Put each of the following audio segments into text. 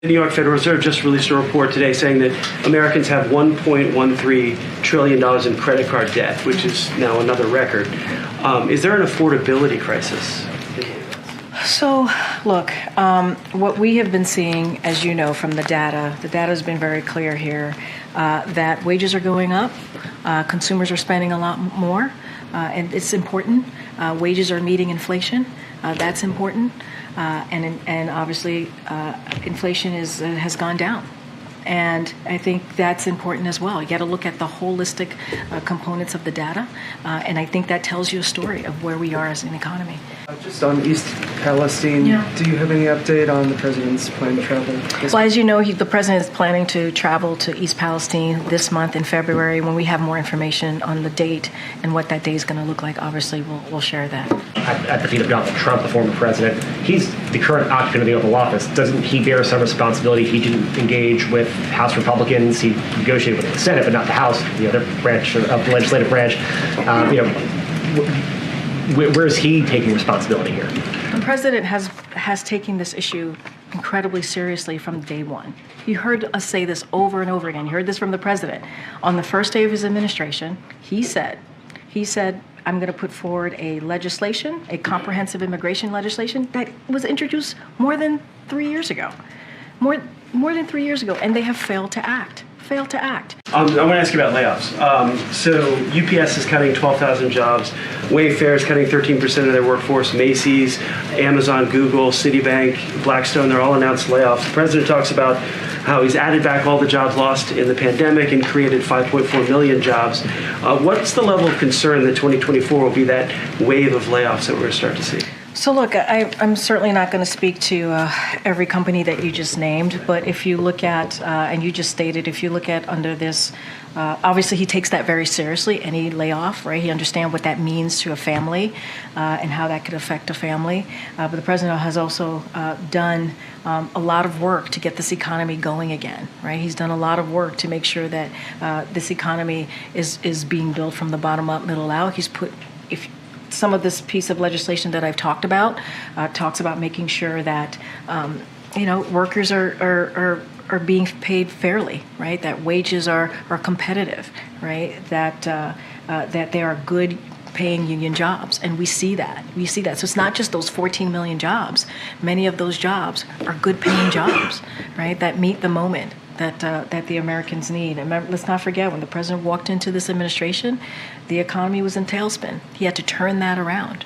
The New York Federal Reserve just released a report today saying that Americans have $1.13 trillion in credit card debt, which is now another record. Is there an affordability crisis? So, look, what we have been seeing, as you know from the data has been very clear here, that wages are going up, consumers are spending a lot more, and it's important. Wages are meeting inflation. That's important. And obviously, inflation has gone down. And I think that's important as well. You got to look at the holistic components of the data, and I think that tells you a story of where we are as an economy. Just on East Palestine, do you have any update on the president's plan to travel? Well, as you know, the president is planning to travel to East Palestine this month in February. When we have more information on the date and what that day is going to look like, obviously we'll share that. At the feet of Donald Trump, the former president, he's the current occupant of the Oval Office. Doesn't he bear some responsibility? He didn't engage with House Republicans. He negotiated with the Senate, but not the House, the other branch of the legislative branch. Where is he taking responsibility here? The president has taken this issue incredibly seriously from day one. You heard us say this over and over again. You heard this from the president. On the first day of his administration, he said, I'm going to put forward a comprehensive immigration legislation that was introduced more than 3 years ago. More than 3 years ago, and they have failed to act. I want to ask you about layoffs. So UPS is cutting 12,000 jobs. Wayfair is cutting 13% of their workforce. Macy's, Amazon, Google, Citibank, Blackstone, they're all announced layoffs. The president talks about how he's added back all the jobs lost in the pandemic and created 5.4 million jobs. What's the level of concern that 2024 will be that wave of layoffs that we're going to start to see? So look, I'm certainly not going to speak to every company that you just named, but if you look at, and you just stated, if you look at under this, obviously he takes that very seriously, any layoff, right? He understands what that means to a family and how that could affect a family. But the president has also done a lot of work to get this economy going again, right? He's done a lot of work to make sure that this economy is being built from the bottom up, middle out. He's put, some of this piece of legislation that I've talked about talks about making sure that workers are being paid fairly, right? That wages are competitive, right? That they are good paying union jobs, and we see that. So it's not just those 14 million jobs. Many of those jobs are good paying jobs, right? That meet the moment that the Americans need. And let's not forget, when the president walked into this administration, the economy was in tailspin. He had to turn that around.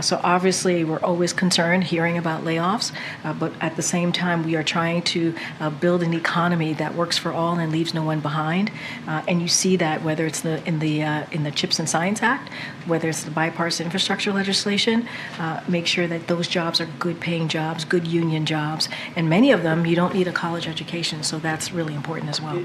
So obviously, we're always concerned hearing about layoffs, but at the same time, we are trying to build an economy that works for all and leaves no one behind. And you see that whether it's in the Chips and Science Act, whether it's the bipartisan infrastructure legislation, make sure that those jobs are good paying jobs, good union jobs, and many of them you don't need a college education, so that's really important as well.